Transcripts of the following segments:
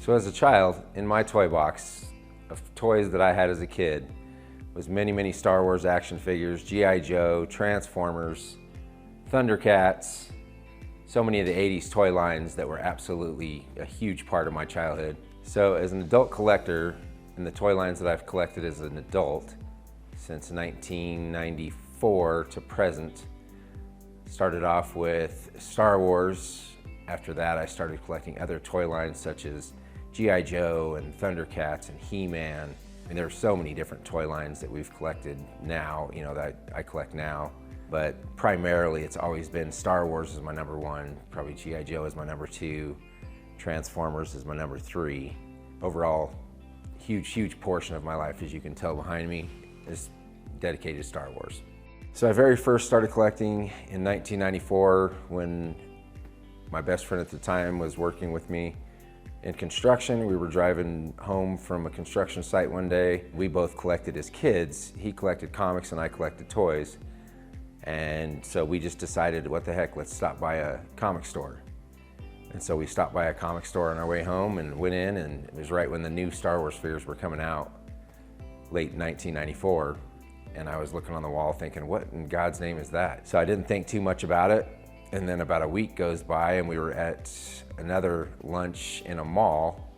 So as a child, in my toy box of toys that I had as a kid was many Star Wars action figures, G.I. Joe, Transformers, Thundercats, so many of the 80s toy lines that were absolutely a huge part of my childhood. So as an adult collector, in the toy lines that I've collected as an adult since 1994 to present, started off with Star Wars. After that, I started collecting other toy lines such as G.I. Joe and Thundercats and He-Man. And there are so many different toy lines that we've collected now, that I collect now. But primarily, it's always been Star Wars is my number one, probably G.I. Joe is my number two, Transformers is my number three. Overall, huge portion of my life, as you can tell behind me, is dedicated to Star Wars. So I very first started collecting in 1994 when my best friend at the time was working with me in construction. We were driving home from a construction site one day. We both collected as kids. He collected comics and I collected toys. And so we just decided, what the heck, let's stop by a comic store. And so we stopped by a comic store on our way home and went in, and it was right when the new Star Wars figures were coming out, late 1994. And I was looking on the wall thinking, what in God's name is that? So I didn't think too much about it. And then about a week goes by and we were at another lunch in a mall,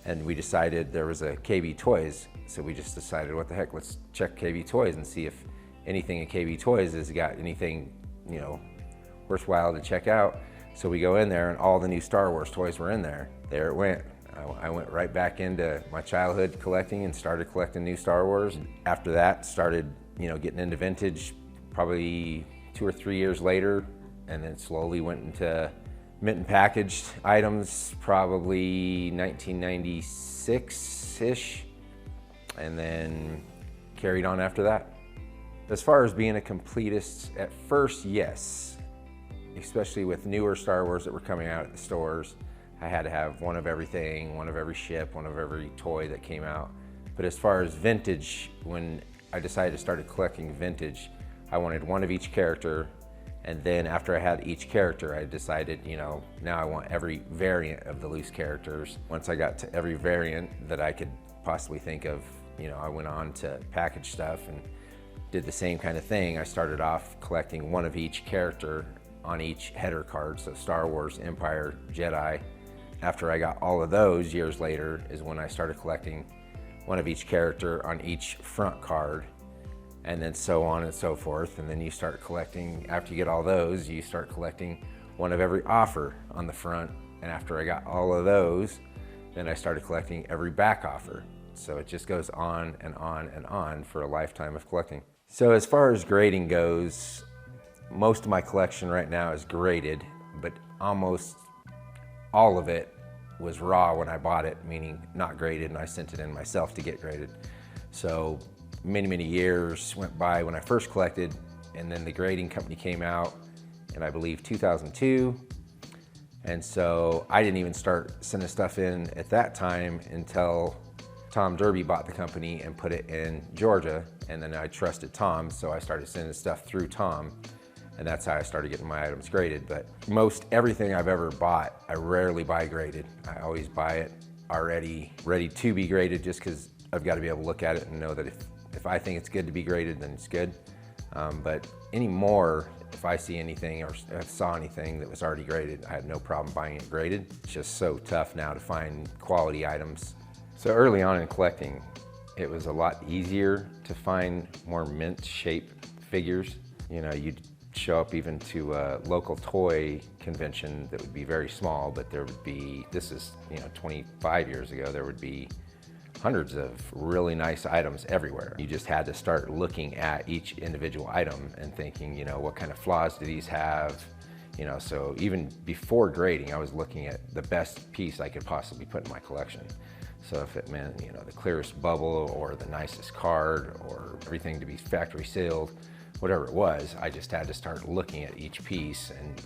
and we decided there was a KB Toys. So we just decided, what the heck, let's check KB Toys and see if anything at KB Toys has got anything, worthwhile to check out. So we go in there and all the new Star Wars toys were in there. There it went. I went right back into my childhood collecting and started collecting new Star Wars. After that, started, getting into vintage probably 2 or 3 years later, and then slowly went into mint and packaged items, probably 1996-ish, and then carried on after that. As far as being a completist, at first, yes, especially with newer Star Wars that were coming out at the stores. I had to have one of everything, one of every ship, one of every toy that came out. But as far as vintage, when I decided to start collecting vintage, I wanted one of each character. And then after I had each character, I decided, now I want every variant of the loose characters. Once I got to every variant that I could possibly think of, I went on to package stuff and did the same kind of thing. I started off collecting one of each character on each header card, so Star Wars, Empire, Jedi. After I got all of those, years later, is when I started collecting one of each character on each front card, and then so on and so forth. And then you start collecting, after you get all those, you start collecting one of every offer on the front. And after I got all of those, then I started collecting every back offer. So it just goes on and on and on for a lifetime of collecting. So as far as grading goes, most of my collection right now is graded, but almost all of it was raw when I bought it, meaning not graded, and I sent it in myself to get graded. So many years went by when I first collected, and then the grading company came out in, I believe, 2002. And so I didn't even start sending stuff in at that time until Tom Derby bought the company and put it in Georgia. And then I trusted Tom, so I started sending stuff through Tom. And that's how I started getting my items graded. But most everything I've ever bought, I rarely buy graded. I always buy it already ready to be graded, just because I've got to be able to look at it and know that if I think it's good to be graded, then it's good. But anymore, if I see anything or saw anything that was already graded, I had no problem buying it graded. It's just so tough now to find quality items. So early on in collecting, it was a lot easier to find more mint-shaped figures. You'd show up even to a local toy convention that would be very small, but there would be, this is 25 years ago, there would be hundreds of really nice items everywhere. You just had to start looking at each individual item and thinking, what kind of flaws do these have? So even before grading, I was looking at the best piece I could possibly put in my collection. So if it meant, the clearest bubble or the nicest card or everything to be factory sealed, whatever it was, I just had to start looking at each piece. And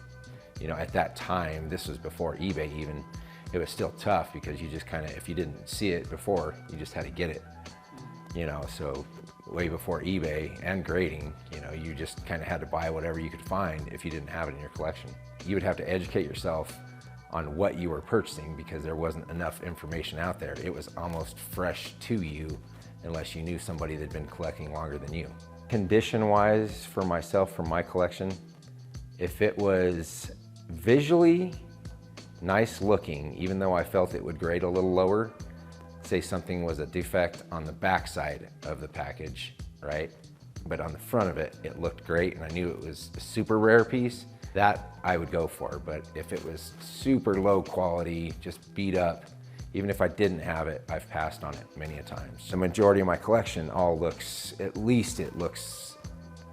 at that time, this was before eBay even, it was still tough because you just kind of, if you didn't see it before, you just had to get it. So way before eBay and grading, you just kind of had to buy whatever you could find if you didn't have it in your collection. You would have to educate yourself on what you were purchasing because there wasn't enough information out there. It was almost fresh to you unless you knew somebody that had been collecting longer than you. Condition-wise for myself, for my collection, if it was visually nice looking, even though I felt it would grade a little lower, say something was a defect on the back side of the package, right? But on the front of it, it looked great and I knew it was a super rare piece, that I would go for. But if it was super low quality, just beat up, even if I didn't have it, I've passed on it many a times. The majority of my collection all looks, at least it looks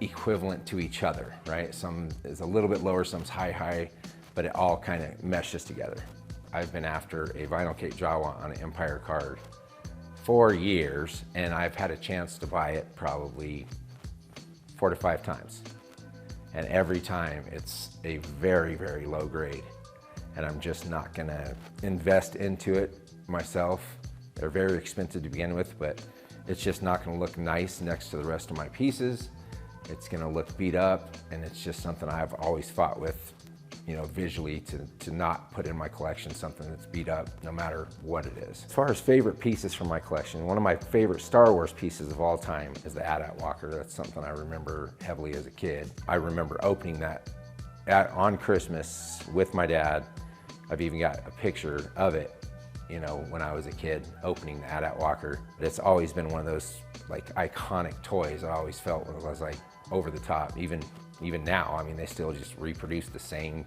equivalent to each other, right? Some is a little bit lower, some's high, but it all kind of meshes together. I've been after a vinyl Cape Jawa on an Empire card for years, and I've had a chance to buy it probably 4 to 5 times. And every time it's a very, very low grade. And I'm just not gonna invest into it myself. They're very expensive to begin with, but it's just not gonna look nice next to the rest of my pieces. It's gonna look beat up, and it's just something I've always fought with, you know, visually to not put in my collection something that's beat up no matter what it is. As far as favorite pieces from my collection, one of my favorite Star Wars pieces of all time is the AT-AT Walker. That's something I remember heavily as a kid. I remember opening that on Christmas with my dad. I've even got a picture of it, you know, when I was a kid opening the AT-AT Walker. It's always been one of those like iconic toys I always felt was like over the top. Even now, I mean, they still just reproduce the same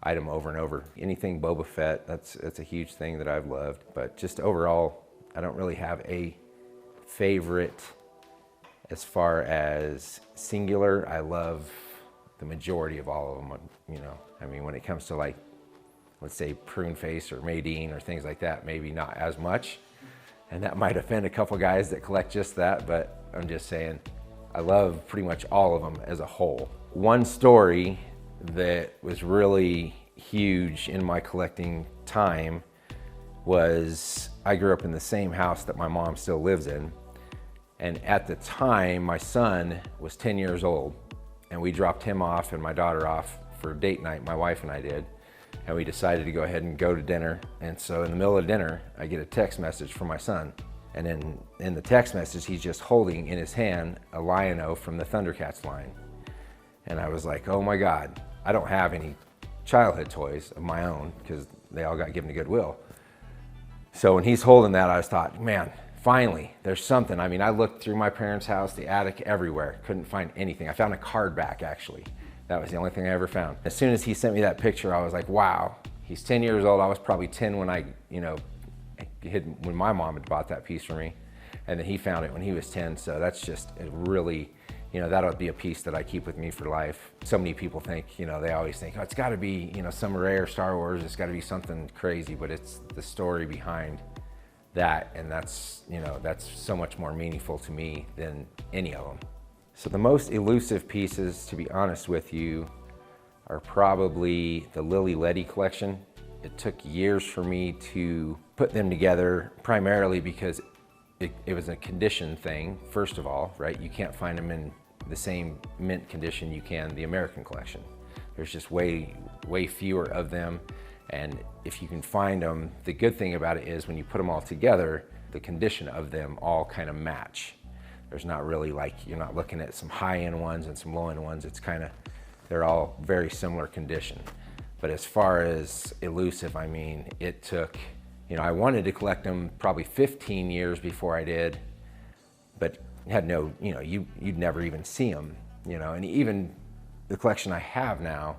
item over and over. Anything Boba Fett, that's a huge thing that I've loved. But just overall, I don't really have a favorite as far as singular. I love the majority of all of them, you know. I mean, when it comes to like, let's say Prune Face or Maydeen or things like that, maybe not as much. And that might offend a couple guys that collect just that, but I'm just saying, I love pretty much all of them as a whole. One story that was really huge in my collecting time was I grew up in the same house that my mom still lives in. And at the time, my son was 10 years old, and we dropped him off and my daughter off for date night, my wife and I did. And we decided to go ahead and go to dinner. And so in the middle of dinner, I get a text message from my son. And then in the text message, he's just holding in his hand a Lion-O from the Thundercats line. And I was like, oh my God, I don't have any childhood toys of my own because they all got given to Goodwill. So when he's holding that, I was thought, man, finally, there's something. I mean, I looked through my parents' house, the attic, everywhere, couldn't find anything. I found a card back, actually. That was the only thing I ever found. As soon as he sent me that picture, I was like, wow, he's 10 years old. I was probably 10 when when my mom had bought that piece for me. And then he found it when he was 10. So that's just a really, you know, that'll be a piece that I keep with me for life. So many people think, you know, they always think, oh, it's gotta be, you know, some rare Star Wars, it's gotta be something crazy, but it's the story behind that. And that's, you know, that's so much more meaningful to me than any of them. So the most elusive pieces, to be honest with you, are probably the Lily Ledy collection. It took years for me to put them together, primarily because it was a condition thing, first of all, right? You can't find them in the same mint condition you can the American collection. There's just way fewer of them. And if you can find them, the good thing about it is when you put them all together, the condition of them all kind of match. There's not really like, you're not looking at some high-end ones and some low-end ones. It's kind of, they're all very similar condition. But as far as elusive, I mean, it took, you know, I wanted to collect them probably 15 years before I did, but had no, you know, you'd never even see them, you know, and even the collection I have now,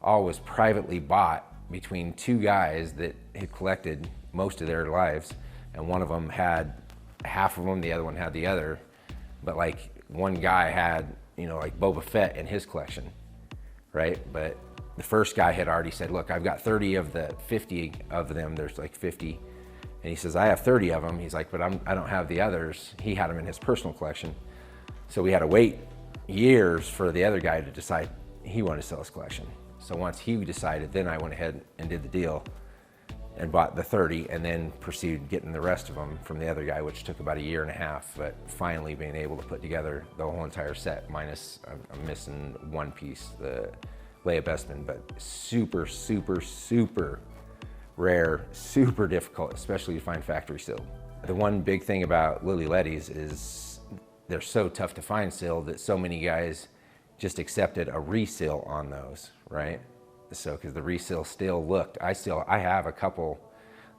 all was privately bought between 2 guys that had collected most of their lives, and one of them had half of them, the other one had the other. But like one guy had, you know, like Boba Fett in his collection, right? But the first guy had already said, look, I've got 30 of the 50 of them. There's like 50. And he says, I have 30 of them. He's like, but I don't have the others. He had them in his personal collection. So we had to wait years for the other guy to decide he wanted to sell his collection. So once he decided, then I went ahead and did the deal and bought the 30 and then proceeded getting the rest of them from the other guy, which took about 1.5 years, but finally being able to put together the whole entire set, minus I'm missing one piece, the Leia Bestman, but super, super, super rare, super difficult, especially to find factory sealed. The one big thing about Lily Ledy's is they're so tough to find sealed that so many guys just accepted a reseal on those, right? So, because the reseal still looked, I have a couple,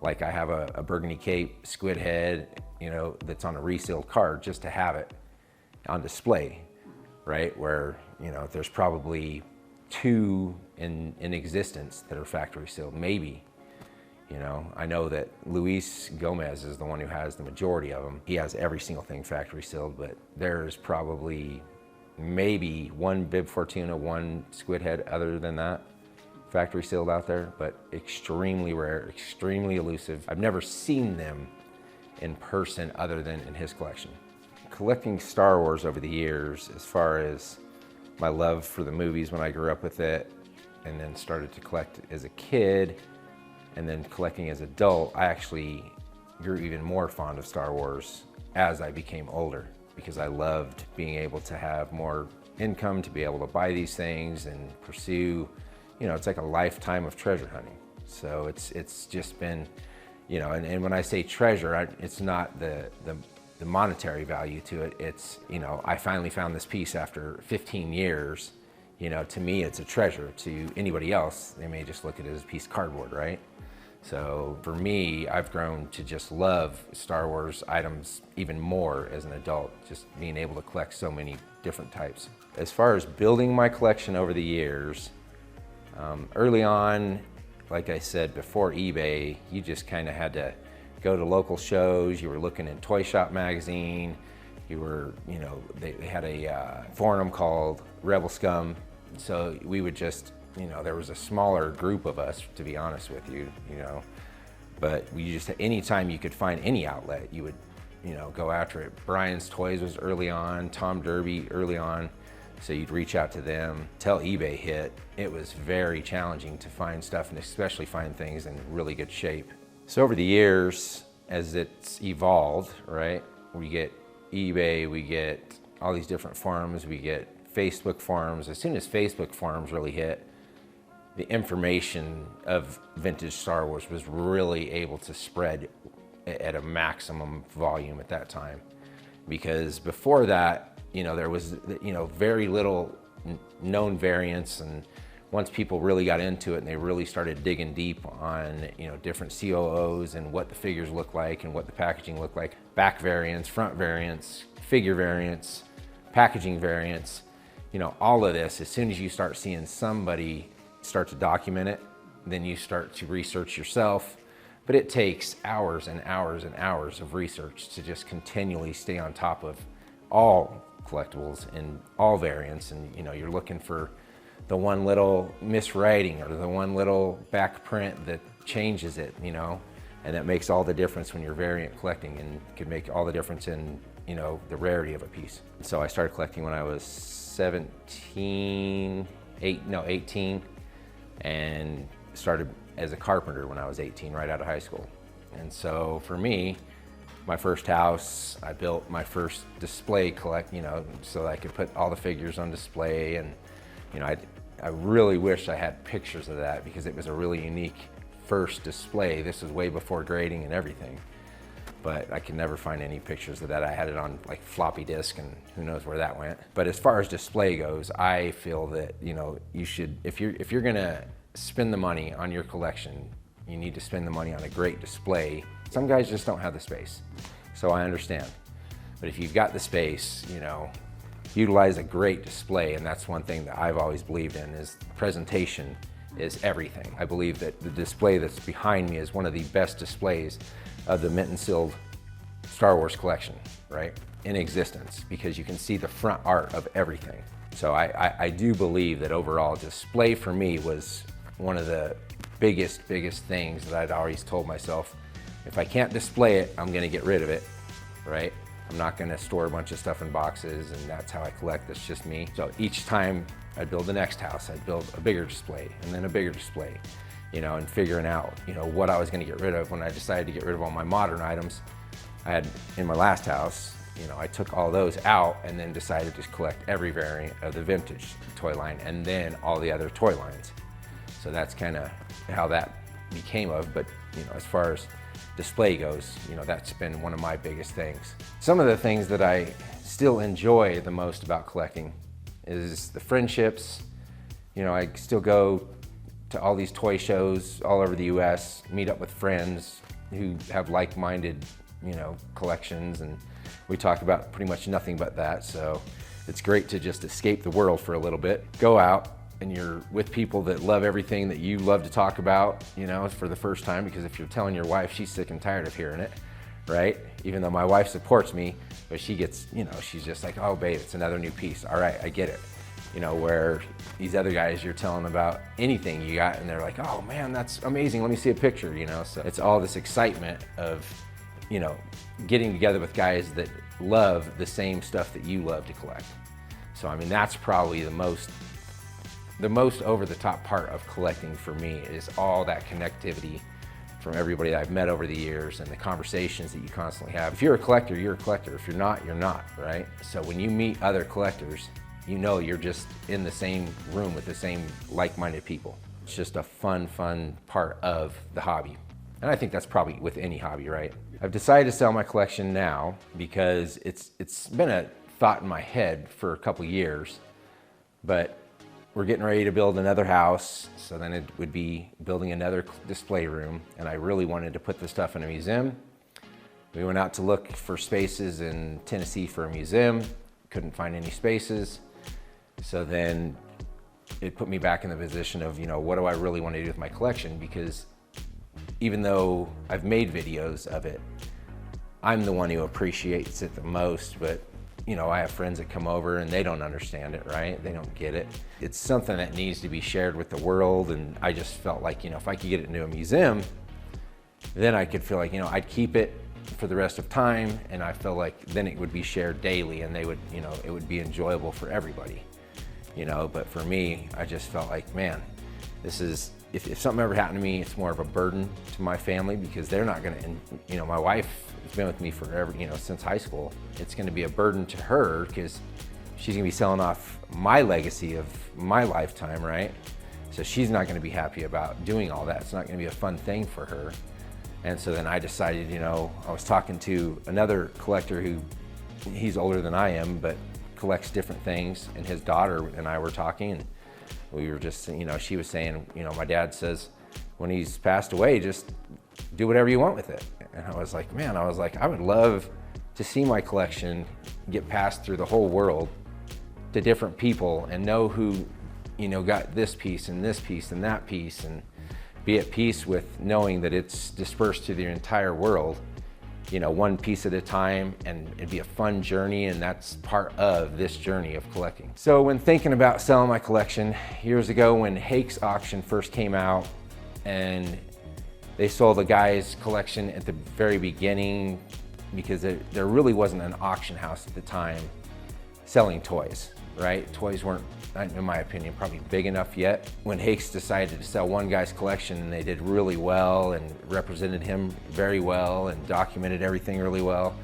like I have a Burgundy Cape squid head, you know, that's on a resealed card just to have it on display, right? Where, you know, there's probably 2 in existence that are factory sealed, maybe. You know, I know that Luis Gomez is the one who has the majority of them. He has every single thing factory sealed, but there's probably maybe 1 Bib Fortuna, 1 squid head other than that factory sealed out there, but extremely rare, extremely elusive. I've never seen them in person other than in his collection. Collecting Star Wars over the years, as far as my love for the movies when I grew up with it, and then started to collect as a kid, and then collecting as an adult, I actually grew even more fond of Star Wars as I became older, because I loved being able to have more income to be able to buy these things and pursue, you know, it's like a lifetime of treasure hunting. So it's just been, you know, and when I say treasure, it's not the monetary value to it. It's, you know, I finally found this piece after 15 years. You know, to me, it's a treasure. To anybody else, they may just look at it as a piece of cardboard, right? So for me, I've grown to just love Star Wars items even more as an adult, just being able to collect so many different types. As far as building my collection over the years, early on, like I said, before eBay, you just kind of had to go to local shows. You were looking in Toy Shop magazine. You were, you know, they had a forum called Rebel Scum. So we would just, you know, there was a smaller group of us, to be honest with you, you know, but we just, anytime you could find any outlet, you would, you know, go after it. Brian's Toys was early on, Tom Derby early on. So you'd reach out to them. Till eBay hit, it was very challenging to find stuff, and especially find things in really good shape. So over the years, as it's evolved, right, we get eBay, we get all these different forums, we get Facebook forums. As soon as Facebook forums really hit, the information of vintage Star Wars was really able to spread at a maximum volume at that time. Because before that, you know, there was, you know, very little known variants, and once people really got into it and they really started digging deep on, you know, different COOs and what the figures look like and what the packaging looked like, back variants, front variants, figure variants, packaging variants, you know, all of this, as soon as you start seeing somebody start to document it, then you start to research yourself. But it takes hours and hours and hours of research to just continually stay on top of all collectibles in all variants. And, you know, you're looking for the one little miswriting or the one little back print that changes it, you know, and that makes all the difference when you're variant collecting, and can make all the difference in, you know, the rarity of a piece. So I started collecting when I was 18, and started as a carpenter when I was 18, right out of high school. And so for me, my first house, I built my first display you know, so that I could put all the figures on display. And, you know, I really wish I had pictures of that, because it was a really unique first display. This was way before grading and everything, but I can never find any pictures of that. I had it on like floppy disk, and who knows where that went. But as far as display goes, I feel that, you know, you should, if you're gonna spend the money on your collection, you need to spend the money on a great display. Some guys just don't have the space, so I understand. But if you've got the space, you know, utilize a great display. And that's one thing that I've always believed in, is presentation is everything. I believe that the display that's behind me is one of the best displays of the mint and sealed Star Wars collection, right, in existence, because you can see the front art of everything. So I do believe that overall display for me was one of the biggest things that I'd always told myself. If I can't display it, I'm gonna get rid of it, right? I'm not gonna store a bunch of stuff in boxes, and that's how I collect. That's just me. So each time I'd build the next house, I'd build a bigger display and then a bigger display, you know, and figuring out, you know, what I was gonna get rid of. When I decided to get rid of all my modern items I had in my last house, you know, I took all those out and then decided to collect every variant of the vintage toy line, and then all the other toy lines. So that's kind of how that became of, but as far as display goes, that's been one of my biggest things. Some of the things that I still enjoy the most about collecting is the friendships. I still go to all these toy shows all over the US, meet up with friends who have like-minded, collections, and we talk about pretty much nothing but that. So it's great to just escape the world for a little bit, go out, and you're with people that love everything that you love to talk about, for the first time, because if you're telling your wife, she's sick and tired of hearing it, right? Even though my wife supports me, but she gets, she's just like, oh babe, it's another new piece. All right, I get it. Where these other guys, you're telling about anything you got and they're like, oh man, that's amazing, let me see a picture, So it's all this excitement of, getting together with guys that love the same stuff that you love to collect. So I mean, that's probably the most over the top part of collecting for me, is all that connectivity from everybody that I've met over the years and the conversations that you constantly have. If you're a collector, you're a collector. If you're not, you're not, right? So when you meet other collectors, you're just in the same room with the same like-minded people. It's just a fun part of the hobby. And I think that's probably with any hobby, right? I've decided to sell my collection now because it's been a thought in my head for a couple years, but we're getting ready to build another house, so then it would be building another display room, and I really wanted to put this stuff in a museum. We went out to look for spaces in Tennessee for a museum, couldn't find any spaces, so then it put me back in the position of, what do I really want to do with my collection? Because even though I've made videos of it, I'm the one who appreciates it the most, but I have friends that come over and they don't understand it, right? They don't get it. It's something that needs to be shared with the world, and I just felt like, if I could get it into a museum, then I could feel like, I'd keep it for the rest of time, and I feel like then it would be shared daily and they would, it would be enjoyable for everybody, but for me, I just felt like, man, this is, if something ever happened to me, it's more of a burden to my family, because they're not gonna, my wife has been with me forever, since high school. It's gonna be a burden to her because she's gonna be selling off my legacy of my lifetime, right? So she's not gonna be happy about doing all that. It's not gonna be a fun thing for her. And so then I decided, I was talking to another collector who, he's older than I am, but collects different things, and his daughter and I were talking, and we were just, she was saying, my dad says when he's passed away, just do whatever you want with it. And I was like, man, I would love to see my collection get passed through the whole world to different people and know who, got this piece and this piece and that piece, and be at peace with knowing that it's dispersed to the entire world, one piece at a time, and it'd be a fun journey, and that's part of this journey of collecting. So when thinking about selling my collection, years ago when Hake's auction first came out, and they sold a guy's collection at the very beginning, because there really wasn't an auction house at the time selling toys, right? Toys weren't, in my opinion, probably big enough yet. When Hake's decided to sell one guy's collection, and they did really well and represented him very well and documented everything really well.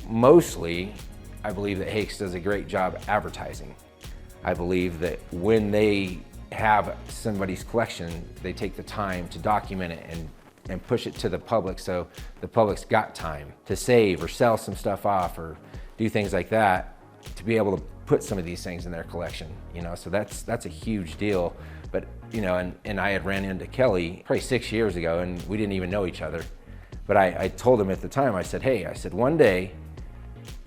Mostly, I believe that Hake's does a great job advertising. I believe that when they have somebody's collection, they take the time to document it and push it to the public, so the public's got time to save or sell some stuff off or do things like that to be able to put some of these things in their collection, so that's a huge deal. But and I had ran into Kelly probably 6 years ago, and we didn't even know each other, but I told him at the time, I said, hey, one day,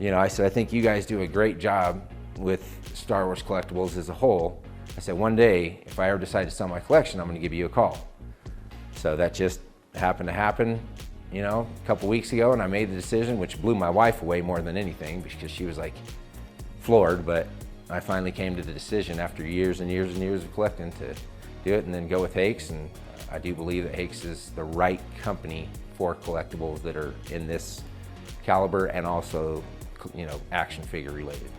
I think you guys do a great job with Star Wars collectibles as a whole. I said, one day, if I ever decide to sell my collection, I'm gonna give you a call. So that just happened to happen, a couple weeks ago, and I made the decision, which blew my wife away more than anything, because she was like floored, but I finally came to the decision after years and years and years of collecting to do it and then go with Hake's, and I do believe that Hake's is the right company for collectibles that are in this caliber and also, action figure related.